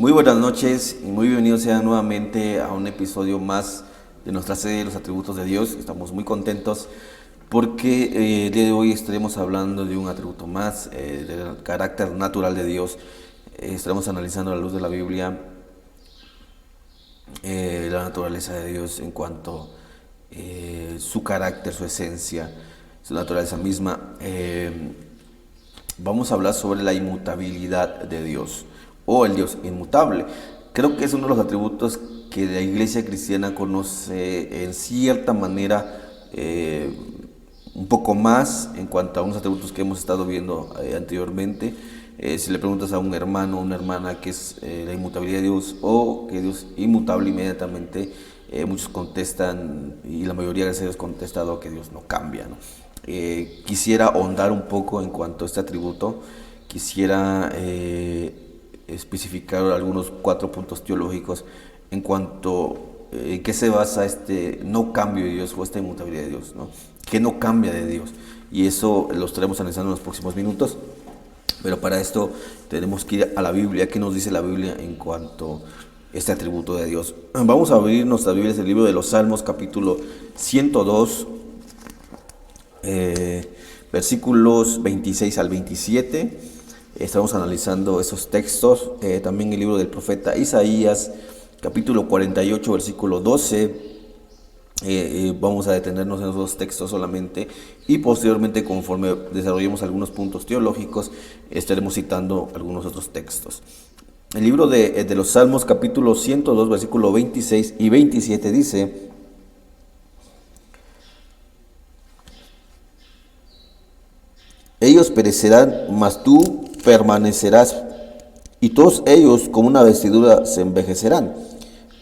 Muy buenas noches y muy bienvenidos sean nuevamente a un episodio más de nuestra serie Los Atributos de Dios. Estamos muy contentos porque el día de hoy estaremos hablando de un atributo más, del carácter natural de Dios. Estaremos analizando a la luz de la Biblia la naturaleza de Dios en cuanto a su carácter, su esencia, su naturaleza misma. Vamos a hablar sobre la inmutabilidad de Dios o el Dios inmutable. Creo que es uno de los atributos que la iglesia cristiana conoce en cierta manera un poco más en cuanto a unos atributos que hemos estado viendo anteriormente. Si le preguntas a un hermano o una hermana qué es la inmutabilidad de Dios o que Dios es inmutable, inmediatamente muchos contestan, y la mayoría de ellos contestado que Dios no cambia, ¿no? Quisiera ahondar un poco en cuanto a este atributo. Quisiera especificar algunos 4 puntos teológicos en cuanto en qué se basa este no cambio de Dios o esta inmutabilidad de Dios, ¿no? ¿Qué no cambia de Dios? Y eso lo estaremos analizando en los próximos minutos. Pero para esto tenemos que ir a la Biblia. ¿Qué nos dice la Biblia en cuanto a este atributo de Dios? Vamos a abrir nuestra Biblia, es el libro de los Salmos, capítulo 102, versículos 26 al 27. Estamos analizando esos textos. También el libro del profeta Isaías, capítulo 48, versículo 12. Vamos a detenernos en esos dos textos solamente y posteriormente, conforme desarrollemos algunos puntos teológicos, estaremos citando algunos otros textos. El libro de los Salmos, capítulo 102, versículo 26 y 27 dice: ellos perecerán, mas tú permanecerás, y todos ellos como una vestidura se envejecerán.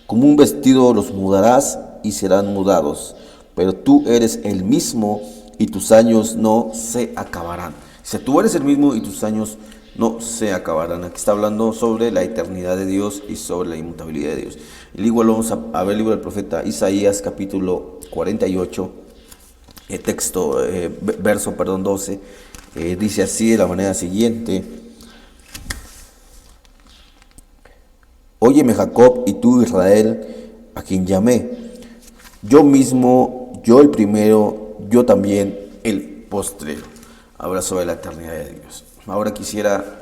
Como un vestido los mudarás y serán mudados, pero tú eres el mismo y tus años no se acabarán. O sea, tú eres el mismo y tus años no se acabarán. Aquí está hablando sobre la eternidad de Dios y sobre la inmutabilidad de Dios. Y igual vamos a ver el libro del profeta Isaías, capítulo 48, verso 12. Dice así de la manera siguiente: óyeme Jacob y tú Israel, a quien llamé, yo mismo, yo el primero, yo también el postrero. Habla sobre la eternidad de Dios. Ahora quisiera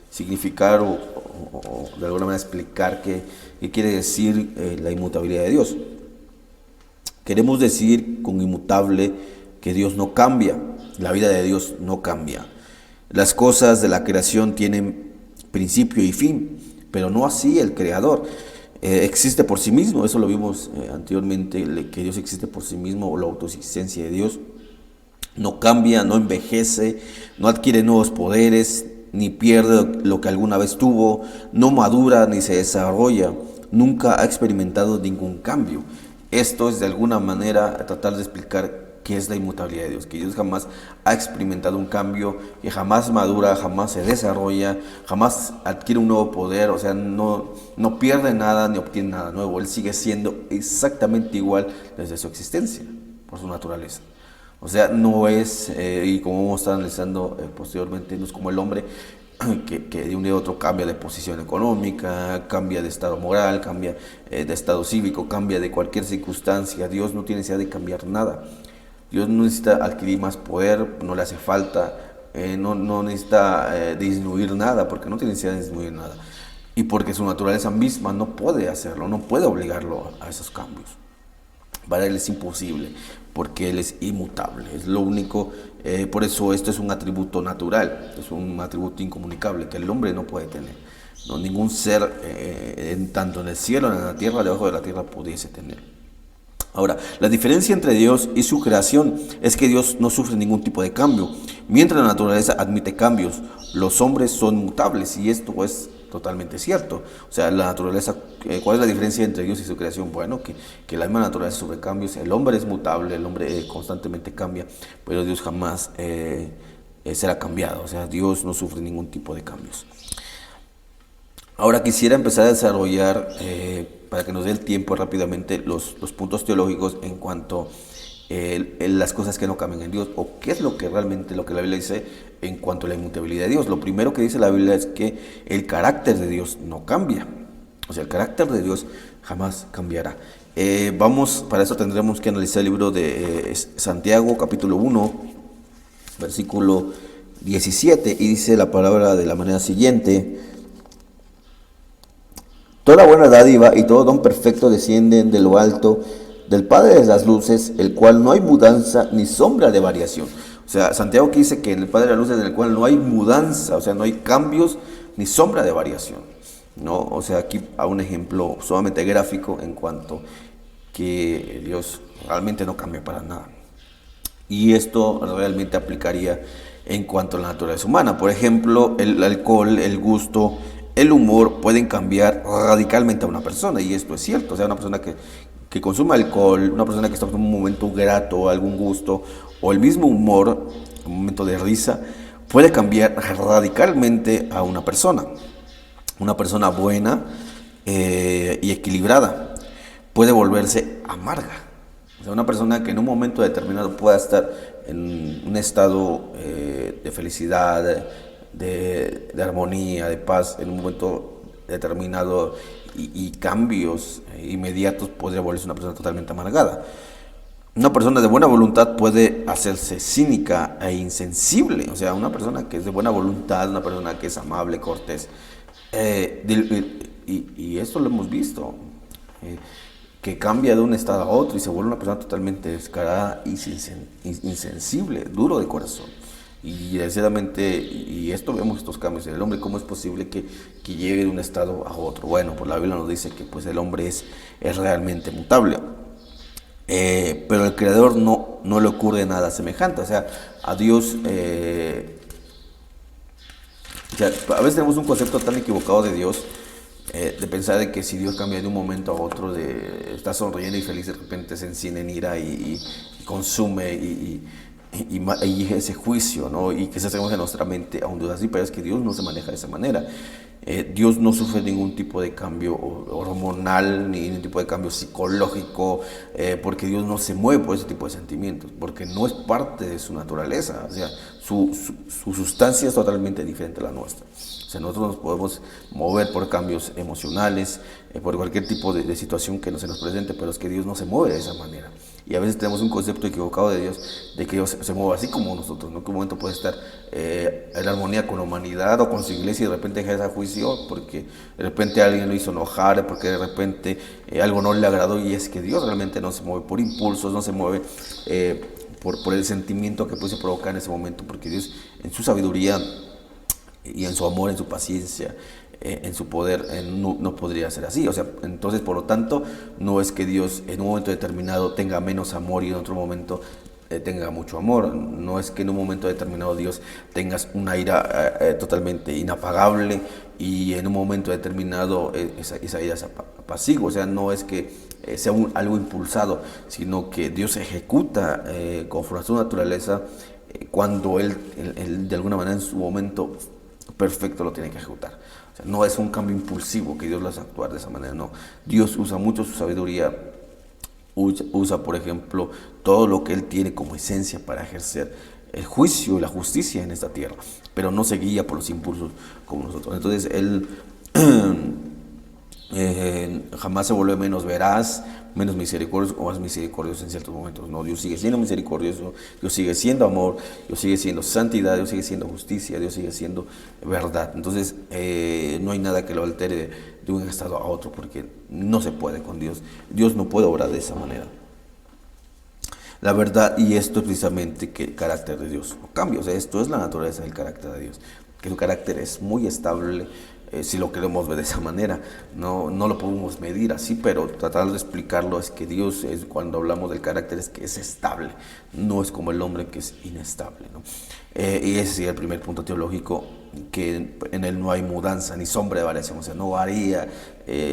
significar o de alguna manera explicar qué quiere decir la inmutabilidad de Dios. Queremos decir con inmutable que Dios no cambia, la vida de Dios no cambia. Las cosas de la creación tienen principio y fin, pero no así el Creador. Existe por sí mismo, eso lo vimos anteriormente, que Dios existe por sí mismo, o la autoexistencia de Dios. No cambia, no envejece, no adquiere nuevos poderes, ni pierde lo que alguna vez tuvo, no madura ni se desarrolla, nunca ha experimentado ningún cambio. Esto es de alguna manera tratar de explicar qué es la inmutabilidad de Dios, que Dios jamás ha experimentado un cambio, que jamás madura, jamás se desarrolla, jamás adquiere un nuevo poder, o sea, no pierde nada ni obtiene nada nuevo. Él sigue siendo exactamente igual desde su existencia, por su naturaleza. O sea, no es, y como vamos a estar analizando posteriormente, no es como el hombre que de un día a otro cambia de posición económica, cambia de estado moral, cambia de estado cívico, cambia de cualquier circunstancia. Dios no tiene necesidad de cambiar nada. Dios no necesita adquirir más poder, no le hace falta, no necesita disminuir nada, porque no tiene necesidad de disminuir nada. Y porque su naturaleza misma no puede hacerlo, no puede obligarlo a esos cambios. Para Él es imposible, porque Él es inmutable, es lo único. Por eso esto es un atributo natural, es un atributo incomunicable que el hombre no puede tener. No, ningún ser, tanto en el cielo, en la tierra, debajo de la tierra, pudiese tener. Ahora, la diferencia entre Dios y su creación es que Dios no sufre ningún tipo de cambio, mientras la naturaleza admite cambios. Los hombres son mutables, y esto es totalmente cierto. O sea, la naturaleza, ¿cuál es la diferencia entre Dios y su creación? Bueno, que la misma naturaleza sufre cambios. El hombre es mutable, el hombre constantemente cambia, pero Dios jamás será cambiado. O sea, Dios no sufre ningún tipo de cambios. Ahora quisiera empezar a desarrollar, para que nos dé el tiempo rápidamente, los puntos teológicos en cuanto las cosas que no cambian en Dios, o qué es lo que realmente lo que la Biblia dice en cuanto a la inmutabilidad de Dios. Lo primero que dice la Biblia es que el carácter de Dios no cambia. O sea, el carácter de Dios jamás cambiará. Para eso tendremos que analizar el libro de Santiago, capítulo 1, versículo 17, y dice la palabra de la manera siguiente: toda buena dádiva y todo don perfecto descienden de lo alto, del Padre de las luces, el cual no hay mudanza ni sombra de variación. O sea, Santiago que dice que en el Padre de las luces, del cual no hay mudanza, o sea, no hay cambios ni sombra de variación, ¿no? O sea, aquí a un ejemplo sumamente gráfico en cuanto que Dios realmente no cambia para nada. Y esto realmente aplicaría en cuanto a la naturaleza humana. Por ejemplo, el alcohol, el gusto, el humor pueden cambiar radicalmente a una persona, y esto es cierto. O sea, una persona que consume alcohol, una persona que está en un momento grato, algún gusto, o el mismo humor, un momento de risa, puede cambiar radicalmente a una persona. Una persona buena y equilibrada puede volverse amarga. O sea, una persona que en un momento determinado pueda estar en un estado de felicidad, de armonía, de paz, en un momento determinado y cambios inmediatos, podría volverse una persona totalmente amargada. Una persona de buena voluntad puede hacerse cínica e insensible. O sea, una persona que es de buena voluntad, una persona que es amable, cortés. Y esto lo hemos visto. Que cambia de un estado a otro y se vuelve una persona totalmente descarada y insensible, duro de corazón. Y desgraciadamente, y esto vemos estos cambios en el hombre, ¿cómo es posible que llegue de un estado a otro? Bueno, pues la Biblia nos dice que pues el hombre es realmente mutable. Pero al Creador no le ocurre nada semejante. O sea, a Dios, o sea, a veces tenemos un concepto tan equivocado de Dios, de pensar de que si Dios cambia de un momento a otro, de estar sonriendo y feliz, de repente se enciende en ira y consume y ese juicio, ¿no? Y que se hacemos en nuestra mente aún dudas así, pero es que Dios no se maneja de esa manera. Dios no sufre ningún tipo de cambio hormonal, ni ningún tipo de cambio psicológico, porque Dios no se mueve por ese tipo de sentimientos, porque no es parte de su naturaleza. O sea, su sustancia es totalmente diferente a la nuestra. O sea, nosotros nos podemos mover por cambios emocionales, por cualquier tipo de situación que no se nos presente, pero es que Dios no se mueve de esa manera. Y a veces tenemos un concepto equivocado de Dios, de que Dios se mueve así como nosotros, ¿no? Que un momento puede estar en armonía con la humanidad o con su iglesia, y de repente ejerce juicio porque de repente alguien lo hizo enojar, porque de repente algo no le agradó. Y es que Dios realmente no se mueve por impulsos, no se mueve por el sentimiento que puede provocar en ese momento, porque Dios en su sabiduría y en su amor, en su paciencia, en su poder, no podría ser así. O sea, entonces, por lo tanto, no es que Dios en un momento determinado tenga menos amor y en otro momento tenga mucho amor. No es que en un momento determinado Dios tengas una ira totalmente inapagable y en un momento determinado esa ira se apacigua. O sea, no es que sea algo impulsado, sino que Dios ejecuta conforme a su naturaleza cuando él de alguna manera en su momento perfecto lo tiene que ejecutar. O sea, no es un cambio impulsivo que Dios lo hace actuar de esa manera, no. Dios usa mucho su sabiduría, usa, por ejemplo, todo lo que Él tiene como esencia para ejercer el juicio y la justicia en esta tierra, pero no se guía por los impulsos como nosotros. Entonces, Él jamás se vuelve menos veraz, menos misericordioso o más misericordioso en ciertos momentos. No, Dios sigue siendo misericordioso, Dios sigue siendo amor, Dios sigue siendo santidad, Dios sigue siendo justicia, Dios sigue siendo verdad. Entonces no hay nada que lo altere de un estado a otro, porque no se puede con Dios. Dios no puede obrar de esa manera. La verdad, y esto es precisamente que el carácter de Dios no cambia. O sea, esto es la naturaleza del carácter de Dios, que su carácter es muy estable. Si lo queremos ver de esa manera, no lo podemos medir así, pero tratar de explicarlo es que Dios, cuando hablamos del carácter, es que es estable, no es como el hombre que es inestable, ¿no? Y ese sería el primer punto teológico, que en él no hay mudanza ni sombra de variación. O sea, no varía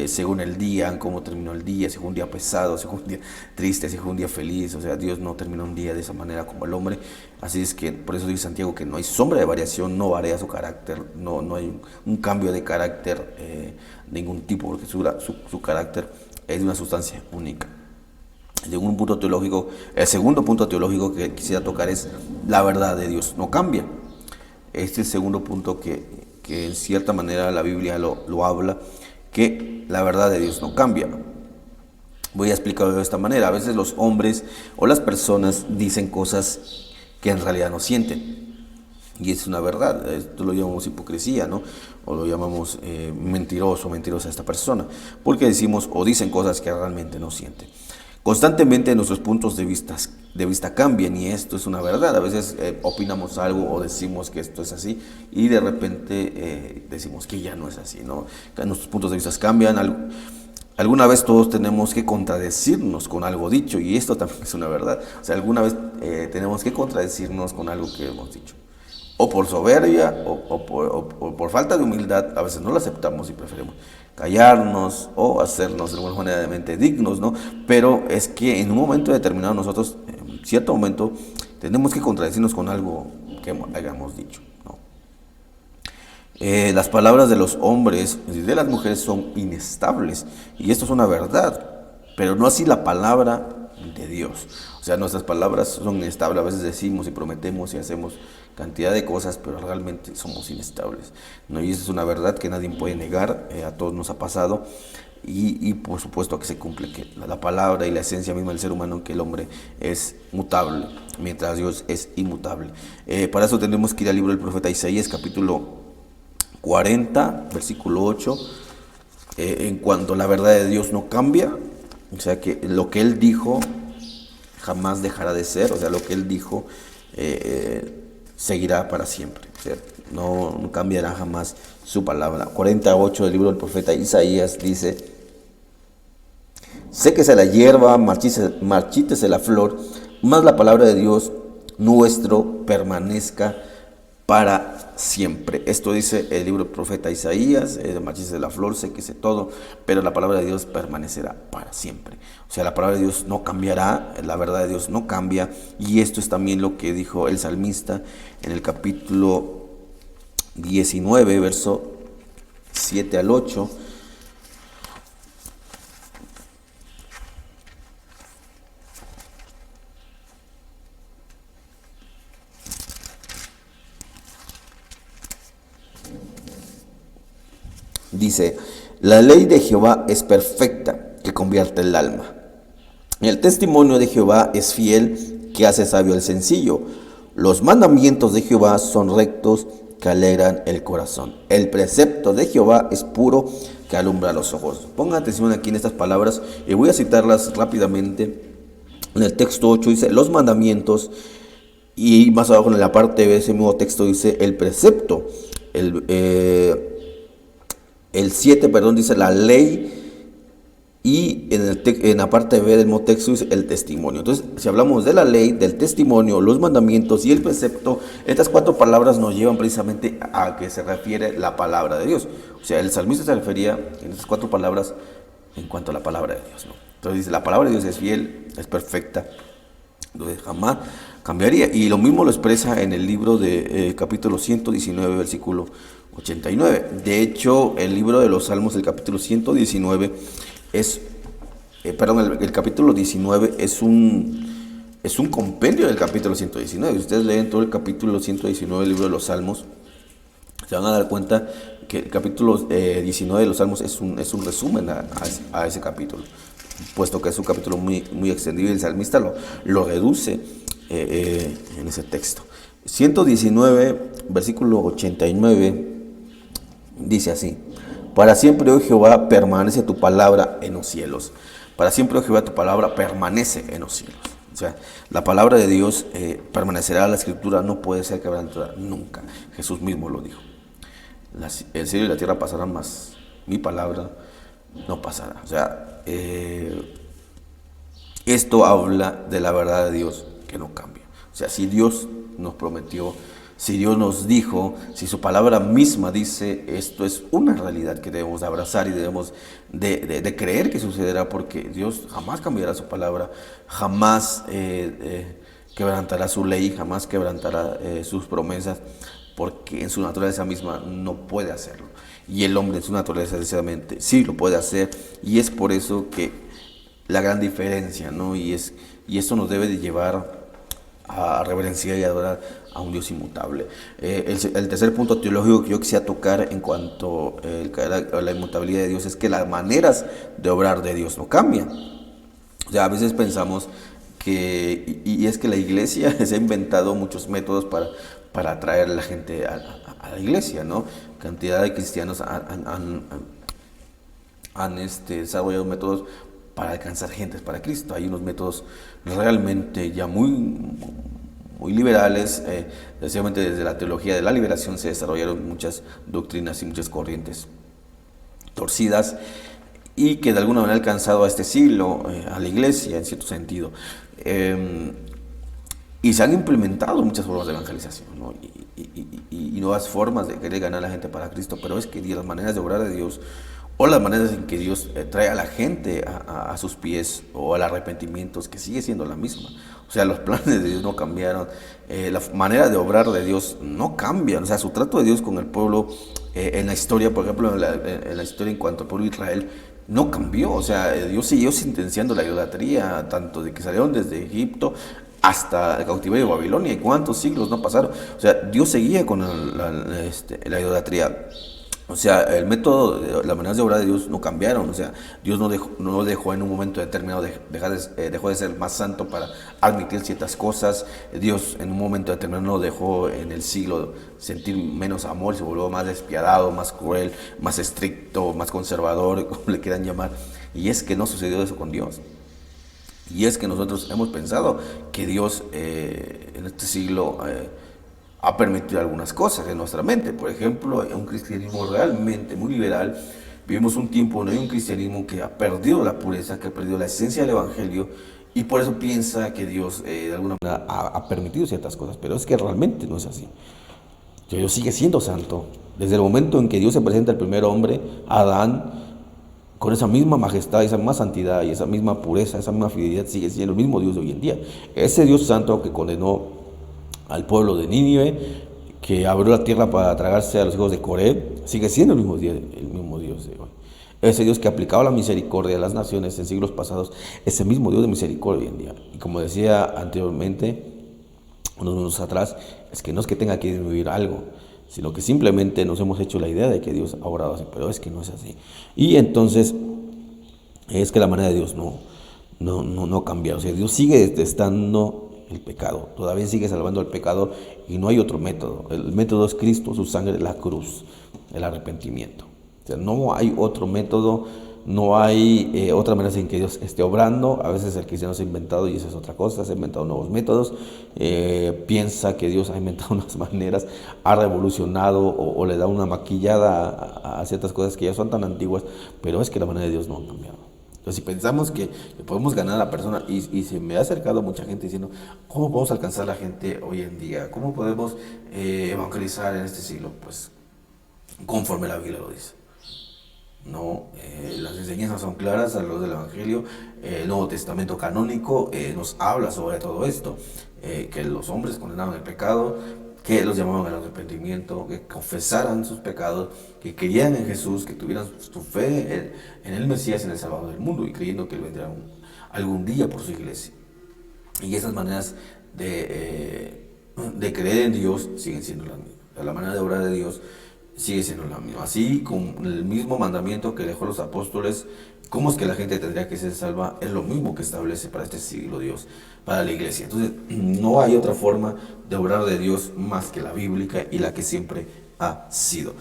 según el día, cómo terminó el día, si fue un día pesado, si fue un día triste, si fue un día feliz. O sea, Dios no termina un día de esa manera como el hombre. Así es que por eso dice Santiago que no hay sombra de variación, no varía su carácter, no hay un cambio de carácter de ningún tipo, porque su carácter es de una sustancia única. de un punto teológico. El segundo punto teológico que quisiera tocar es la verdad de Dios no cambia. Este es el segundo punto que en cierta manera la Biblia lo habla, que la verdad de Dios no cambia. Voy a explicarlo de esta manera. A veces los hombres o las personas dicen cosas que en realidad no sienten. Y es una verdad. Esto lo llamamos hipocresía, ¿no? O lo llamamos mentiroso, mentirosa esta persona. Porque decimos o dicen cosas que realmente no sienten. Constantemente nuestros puntos de vista cambian y esto es una verdad. A veces opinamos algo o decimos que esto es así y de repente decimos que ya no es así, ¿no? Que nuestros puntos de vista cambian. Alguna vez todos tenemos que contradecirnos con algo dicho y esto también es una verdad. O sea, alguna vez tenemos que contradecirnos con algo que hemos dicho. O por soberbia o por falta de humildad, a veces no lo aceptamos y preferimos callarnos o hacernos de alguna manera de mente dignos, ¿no? Pero es que en un momento determinado nosotros, en cierto momento, tenemos que contradecirnos con algo que hayamos dicho, ¿no? Las palabras de los hombres y de las mujeres son inestables y esto es una verdad, pero no así la palabra de Dios. O sea, nuestras palabras son inestables, a veces decimos y prometemos y hacemos cantidad de cosas, pero realmente somos inestables, ¿no? Y esa es una verdad que nadie puede negar, a todos nos ha pasado y por supuesto que se cumple, que la palabra y la esencia misma del ser humano, que el hombre es mutable, mientras Dios es inmutable. Para eso tendremos que ir al libro del profeta Isaías, capítulo 40, versículo 8, en cuanto la verdad de Dios no cambia, o sea que lo que Él dijo jamás dejará de ser, o sea, lo que Él dijo seguirá para siempre, o sea, no cambiará jamás su palabra. 48 del libro del profeta Isaías dice: séquese la hierba, marchítese la flor, mas la palabra de Dios nuestro permanezca para siempre. Esto dice el libro del profeta Isaías: marchítese la flor, séquese todo, pero la palabra de Dios permanecerá para siempre. O sea, la palabra de Dios no cambiará, la verdad de Dios no cambia, y esto es también lo que dijo el salmista en el capítulo 19, verso 7 al 8. Dice: la ley de Jehová es perfecta, que convierte el alma. El testimonio de Jehová es fiel, que hace sabio al sencillo. Los mandamientos de Jehová son rectos, que alegran el corazón. El precepto de Jehová es puro, que alumbra los ojos. Pongan atención aquí en estas palabras y voy a citarlas rápidamente. En el texto 8 dice los mandamientos, y más abajo en la parte B de ese mismo texto dice el precepto. El 7, dice la ley, y en la parte B del mismo texto dice el testimonio. Entonces, si hablamos de la ley, del testimonio, los mandamientos y el precepto, estas cuatro palabras nos llevan precisamente a que se refiere la palabra de Dios. O sea, el salmista se refería en estas cuatro palabras en cuanto a la palabra de Dios, ¿no? Entonces dice, la palabra de Dios es fiel, es perfecta, entonces jamás cambiaría. Y lo mismo lo expresa en el libro de capítulo 119, versículo 89. De hecho, el libro de los Salmos, el capítulo 119, el capítulo 19 es un compendio del capítulo 119. Si ustedes leen todo el capítulo 119 del libro de los Salmos, se van a dar cuenta que el capítulo 19 de los Salmos es un resumen a ese capítulo, puesto que es un capítulo muy, muy extendido y el salmista lo reduce en ese texto. 119, versículo 89, dice así: para siempre, oh Jehová, permanece tu palabra en los cielos. Para siempre, oh Jehová, tu palabra permanece en los cielos. O sea, la palabra de Dios permanecerá, la escritura no puede ser quebrantada nunca. Jesús mismo lo dijo. El cielo y la tierra pasarán, mas mi palabra no pasará. O sea, esto habla de la verdad de Dios que no cambia. O sea, si Dios nos prometió, si Dios nos dijo, si su palabra misma dice, esto es una realidad que debemos de abrazar y debemos de creer que sucederá, porque Dios jamás cambiará su palabra, jamás quebrantará su ley, jamás quebrantará sus promesas, porque en su naturaleza misma no puede hacerlo. Y el hombre en su naturaleza, precisamente, sí lo puede hacer, y es por eso que la gran diferencia, ¿no? Y esto nos debe de llevar a reverenciar y adorar a un Dios inmutable. El tercer punto teológico que yo quisiera tocar en cuanto a la inmutabilidad de Dios es que las maneras de obrar de Dios no cambian. O sea, a veces pensamos y es que la iglesia se ha inventado muchos métodos para atraer a la gente a la iglesia, ¿no? Cantidad de cristianos han desarrollado métodos para alcanzar gentes para Cristo. Hay unos métodos realmente ya muy liberales, especialmente desde la teología de la liberación se desarrollaron muchas doctrinas y muchas corrientes torcidas y que de alguna manera han alcanzado a este siglo, a la iglesia en cierto sentido. Y se han implementado muchas formas de evangelización, ¿no? Y nuevas formas de querer ganar a la gente para Cristo, pero es que las maneras de obrar de Dios o las maneras en que Dios trae a la gente a sus pies o al arrepentimiento, es que sigue siendo la misma. O sea, los planes de Dios no cambiaron, la manera de obrar de Dios no cambia. O sea, su trato de Dios con el pueblo en la historia, por ejemplo, en la historia en cuanto al pueblo de Israel, no cambió. O sea, Dios siguió sentenciando la idolatría, tanto de que salieron desde Egipto hasta el cautiverio de Babilonia. ¿Y cuántos siglos no pasaron? O sea, Dios seguía con la idolatría. O sea, el método, las maneras de obrar de Dios no cambiaron. O sea, Dios no dejó en un momento determinado, dejó de ser más santo para admitir ciertas cosas. Dios en un momento determinado no dejó en el siglo sentir menos amor, se volvió más despiadado, más cruel, más estricto, más conservador, como le quieran llamar. Y es que no sucedió eso con Dios. Y es que nosotros hemos pensado que Dios en este siglo ha permitido algunas cosas en nuestra mente. Por ejemplo, en un cristianismo realmente muy liberal, vivimos un tiempo donde hay un cristianismo que ha perdido la pureza, que ha perdido la esencia del evangelio, y por eso piensa que Dios de alguna manera ha permitido ciertas cosas, pero es que realmente no es así. Dios sigue siendo santo. Desde el momento en que Dios se presenta al primer hombre, Adán, con esa misma majestad, esa misma santidad y esa misma pureza, esa misma fidelidad, sigue siendo el mismo Dios de hoy en día. Ese Dios santo que condenó al pueblo de Nínive, que abrió la tierra para tragarse a los hijos de Coré, sigue siendo el mismo Dios de hoy. Ese Dios que aplicaba la misericordia a las naciones en siglos pasados, ese mismo Dios de misericordia hoy en día. Y como decía anteriormente, unos minutos atrás, es que no es que tenga que disminuir algo, sino que simplemente nos hemos hecho la idea de que Dios ha obrado así, pero es que no es así. Y entonces es que la manera de Dios no cambia. O sea, Dios sigue detestando el pecado, todavía sigue salvando al pecador y no hay otro método. El método es Cristo, su sangre, la cruz, el arrepentimiento. O sea, no hay otro método, no hay otra manera en que Dios esté obrando. A veces el cristiano se ha inventado, y eso es otra cosa, se ha inventado nuevos métodos, piensa que Dios ha inventado unas maneras, ha revolucionado o le da una maquillada a ciertas cosas que ya son tan antiguas, pero es que la manera de Dios no ha cambiado. Entonces, si pensamos que podemos ganar a la persona, y se me ha acercado mucha gente diciendo, ¿cómo podemos alcanzar a la gente hoy en día? ¿Cómo podemos evangelizar en este siglo? Pues conforme la Biblia lo dice. No, las enseñanzas son claras a lo del Evangelio. El Nuevo Testamento canónico nos habla sobre todo esto, que los hombres condenaban el pecado, que los llamaban al arrepentimiento, que confesaran sus pecados, que creían en Jesús, que tuvieran su fe en el Mesías, en el Salvador del mundo, y creyendo que Él vendrá algún día por su iglesia. Y esas maneras de creer en Dios siguen siendo las mismas. La manera de obrar de Dios sigue siendo la misma. Así, con el mismo mandamiento que dejó los apóstoles, ¿cómo es que la gente tendría que ser salva? Es lo mismo que establece para este siglo Dios, para la iglesia. Entonces, no hay otra forma de obrar de Dios más que la bíblica y la que siempre ha sido.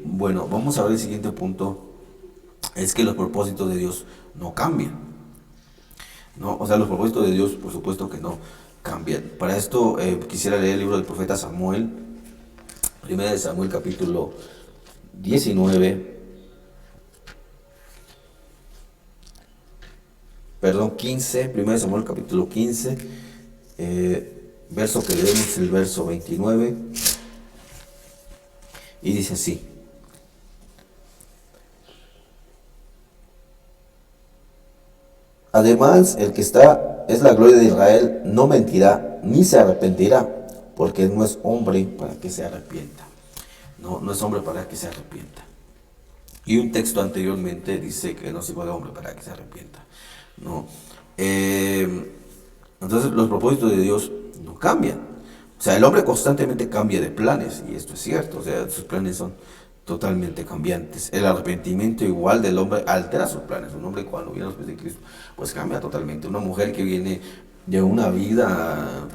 Bueno, vamos a ver el siguiente punto. Es que los propósitos de Dios no cambian. ¿No? O sea, los propósitos de Dios, por supuesto que no cambian. Para esto quisiera leer el libro del profeta Samuel. Primera de Samuel capítulo 15, Primera de Samuel capítulo 15, verso que leemos el verso 29, y dice así: además, el que es la gloria de Israel, no mentirá, ni se arrepentirá, porque no es hombre para que se arrepienta. No es hombre para que se arrepienta. Y un texto anteriormente dice que no se puede hombre para que se arrepienta, ¿no? Entonces los propósitos de Dios no cambian. O sea, el hombre constantemente cambia de planes, y esto es cierto, o sea, sus planes son totalmente cambiantes. El arrepentimiento igual del hombre altera sus planes. Un hombre cuando viene a los pies de Cristo, pues cambia totalmente. Una mujer que viene de una vida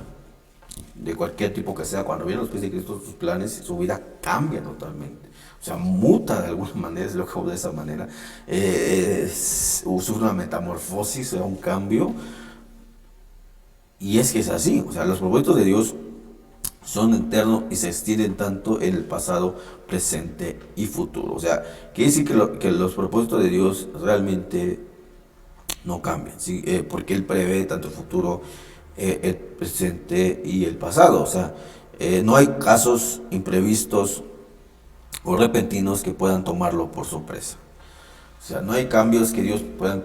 de cualquier tipo que sea, cuando viene a los pies de Cristo, sus planes, su vida cambia totalmente. O sea, muta de alguna manera, es lo que de esa manera, sufre una metamorfosis, o sea, un cambio, y es que es así. O sea, los propósitos de Dios son eternos y se extienden tanto en el pasado, presente y futuro. O sea, quiere decir que los propósitos de Dios realmente no cambian, ¿sí? Porque Él prevé tanto el futuro, el presente y el pasado. O sea, no hay casos imprevistos o repentinos que puedan tomarlo por sorpresa. O sea, no hay cambios que Dios puedan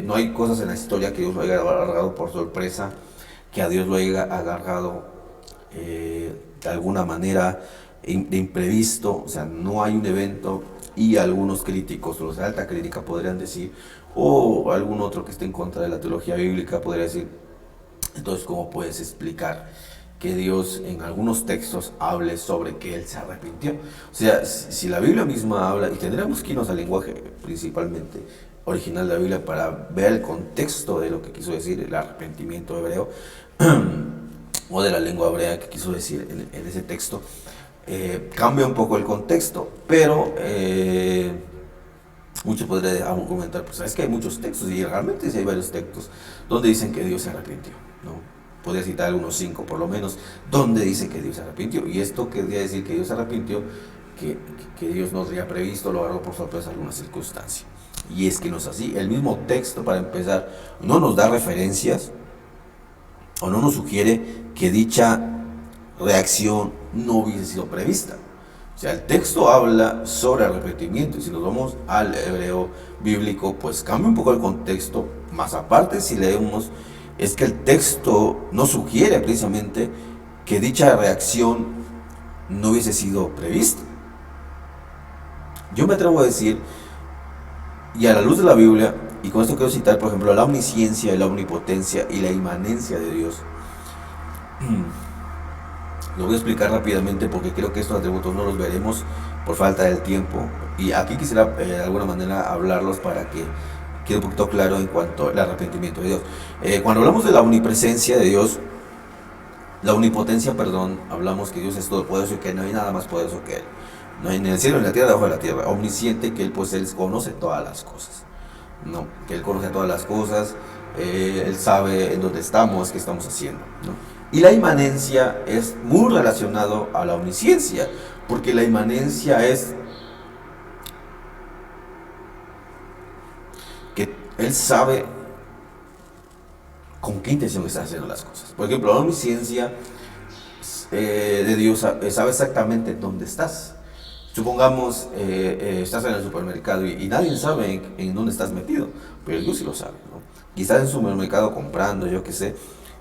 no hay cosas en la historia que Dios lo haya agarrado por sorpresa, que a Dios lo haya agarrado de alguna manera de imprevisto. O sea, no hay un evento, y algunos críticos, los de alta crítica podrían decir, o algún otro que esté en contra de la teología bíblica podría decir, entonces, ¿cómo puedes explicar que Dios en algunos textos hable sobre que Él se arrepintió? O sea, si la Biblia misma habla, y tendremos que irnos al lenguaje principalmente original de la Biblia para ver el contexto de lo que quiso decir el arrepentimiento hebreo, o de la lengua hebrea que quiso decir en ese texto, cambia un poco el contexto, pero muchos podrían comentar, pues sabes que hay muchos textos, y realmente sí hay varios textos donde dicen que Dios se arrepintió, ¿no? Podría citar algunos 5 por lo menos, donde dice que Dios se arrepintió. Y esto querría decir que Dios se arrepintió, que Dios no habría previsto, lo agarró por sorpresa alguna circunstancia. Y es que no es así. El mismo texto, para empezar, no nos da referencias o no nos sugiere que dicha reacción no hubiese sido prevista. O sea, el texto habla sobre arrepentimiento, y si nos vamos al hebreo bíblico, pues cambia un poco el contexto. Más aparte, si leemos, es que el texto nos sugiere precisamente que dicha reacción no hubiese sido prevista. Yo me atrevo a decir, y a la luz de la Biblia, y con esto quiero citar, por ejemplo, la omnisciencia y la omnipotencia y la inmanencia de Dios. Lo voy a explicar rápidamente porque creo que estos atributos no los veremos por falta del tiempo. Y aquí quisiera de alguna manera hablarlos para que quede un poquito claro en cuanto al arrepentimiento de Dios. Cuando hablamos de la omnipresencia de Dios, la omnipotencia, perdón, hablamos que Dios es todopoderoso y que no hay nada más poderoso que Él. No hay en el cielo, en la tierra, debajo de la tierra. Omnisciente, que Él pues Él conoce todas las cosas. No, que Él conoce todas las cosas, Él sabe en dónde estamos, qué estamos haciendo, ¿no? Y la inmanencia es muy relacionado a la omnisciencia, porque la inmanencia es que Él sabe con qué intención está haciendo las cosas. Por ejemplo, la omnisciencia de Dios sabe exactamente dónde estás. Supongamos, estás en el supermercado y nadie sabe en dónde estás metido, pero Dios sí lo sabe, ¿no? Y estás en el supermercado comprando, yo qué sé,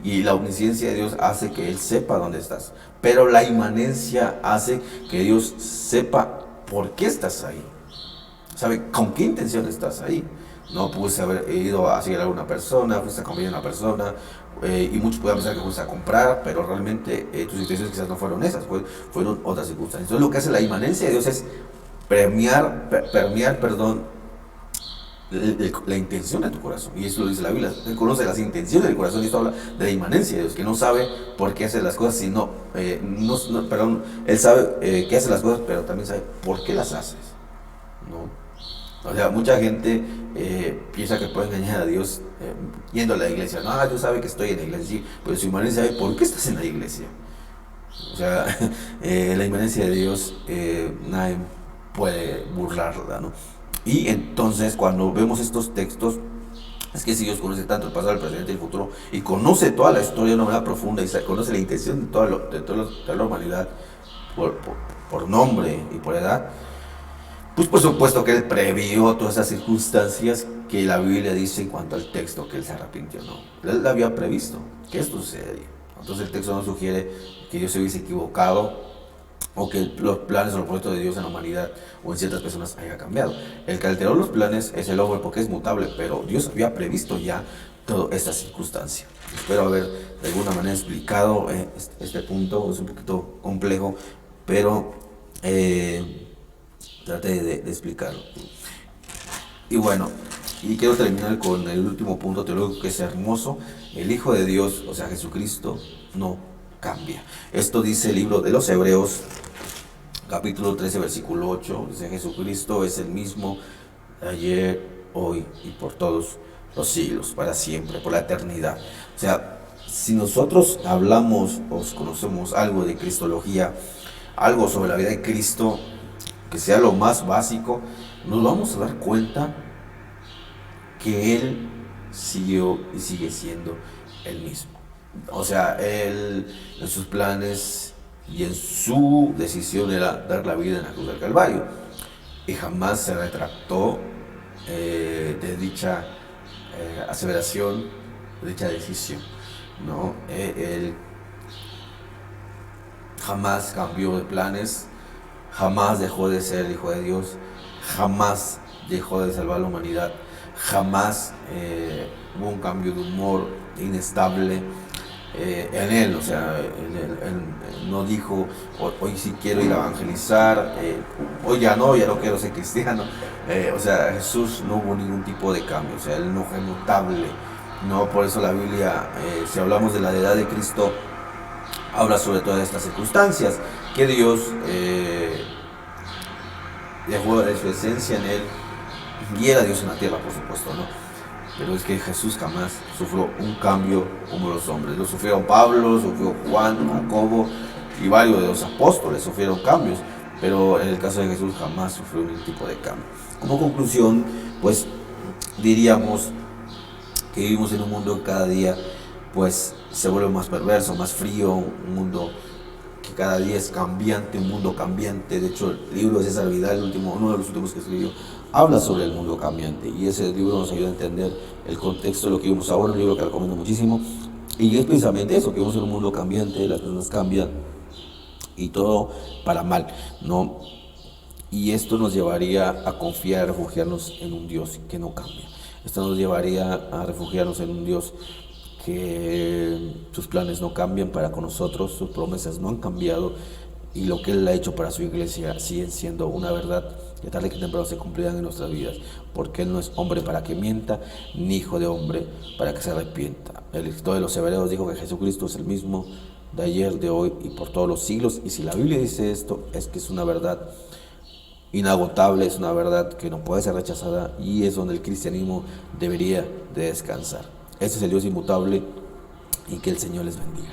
y la omnisciencia de Dios hace que Él sepa dónde estás. Pero la inmanencia hace que Dios sepa por qué estás ahí. Sabe con qué intención estás ahí. No puedes haber ido a seguir a alguna persona, fuiste a acompañar a una persona, y muchos pueden pensar que fuiste a comprar, pero realmente tus intenciones quizás no fueron esas, fueron otras circunstancias. Entonces lo que hace la inmanencia de Dios es permear, la intención de tu corazón. Y eso lo dice la Biblia. Él conoce las intenciones del corazón, y esto habla de la inmanencia de Dios, que no sabe por qué hace las cosas, sino, Él sabe que hace las cosas, pero también sabe por qué las haces, ¿no? O sea, mucha gente piensa que puede engañar a Dios yendo a la iglesia. No, Dios sabe que estoy en la iglesia, sí, pero su inmanencia sabe por qué estás en la iglesia. O sea, la inmanencia de Dios nadie puede burlarla, ¿no? Y entonces, cuando vemos estos textos, es que si Dios conoce tanto el pasado, el presente y el futuro, y conoce toda la historia de una manera profunda, y conoce la intención de toda la humanidad por nombre y por edad, pues por supuesto que Él previó todas esas circunstancias que la Biblia dice en cuanto al texto que Él se arrepintió, ¿no? Él había previsto que esto sucedería. Entonces el texto nos sugiere que Dios se hubiese equivocado o que los planes o los proyectos de Dios en la humanidad o en ciertas personas haya cambiado. El que alteró los planes es el hombre porque es mutable, pero Dios había previsto ya toda esta circunstancia. Espero haber de alguna manera explicado este punto. Es un poquito complejo, pero traté de explicarlo. Y bueno, y quiero terminar con el último punto teológico que es hermoso. El Hijo de Dios, o sea Jesucristo, no cambia. Esto dice el libro de los Hebreos, capítulo 13, versículo 8. Dice: Jesucristo es el mismo ayer, hoy y por todos los siglos, para siempre, por la eternidad. O sea, si nosotros hablamos o conocemos algo de cristología, algo sobre la vida de Cristo, que sea lo más básico, nos vamos a dar cuenta que Él siguió y sigue siendo el mismo. O sea, Él en sus planes y en su decisión era dar la vida en la cruz del Calvario, y jamás se retractó de dicha aseveración, de dicha decisión, ¿no? Él jamás cambió de planes, jamás dejó de ser Hijo de Dios, jamás dejó de salvar a la humanidad, jamás hubo un cambio de humor inestable en él. O sea, él no dijo: hoy sí quiero ir a evangelizar, hoy ya no quiero ser cristiano. O sea, Jesús no hubo ningún tipo de cambio, o sea, él no fue mutable. No, por eso la Biblia, si hablamos de la edad de Cristo, habla sobre todas estas circunstancias, que Dios dejó de su esencia en él, y era Dios en la tierra, por supuesto, ¿no? Pero es que Jesús jamás sufrió un cambio como los hombres. Lo sufrieron Pablo, sufrió Juan, Jacobo y varios de los apóstoles sufrieron cambios, pero en el caso de Jesús jamás sufrió ningún tipo de cambio. Como conclusión, pues diríamos que vivimos en un mundo que cada día pues se vuelve más perverso, más frío, un mundo que cada día es cambiante, un mundo cambiante. De hecho, el libro de César Vidal, uno de los últimos que escribió, habla sobre el mundo cambiante, y ese libro nos ayuda a entender el contexto de lo que vivimos ahora, un libro que recomiendo muchísimo, y es precisamente eso, que vivimos en un mundo cambiante, las personas cambian, y todo para mal, ¿no? Y esto nos llevaría a confiar, a refugiarnos en un Dios que no cambia. Esto nos llevaría a refugiarnos en un Dios que sus planes no cambian para con nosotros, sus promesas no han cambiado, y lo que Él ha hecho para su iglesia siguen siendo una verdad que tarde que temprano se cumplirán en nuestras vidas, porque Él no es hombre para que mienta, ni hijo de hombre para que se arrepienta. El escritor de los Hebreos dijo que Jesucristo es el mismo de ayer, de hoy y por todos los siglos, y si la Biblia dice esto, es que es una verdad inagotable, es una verdad que no puede ser rechazada, y es donde el cristianismo debería de descansar. Este es el Dios inmutable, y que el Señor les bendiga.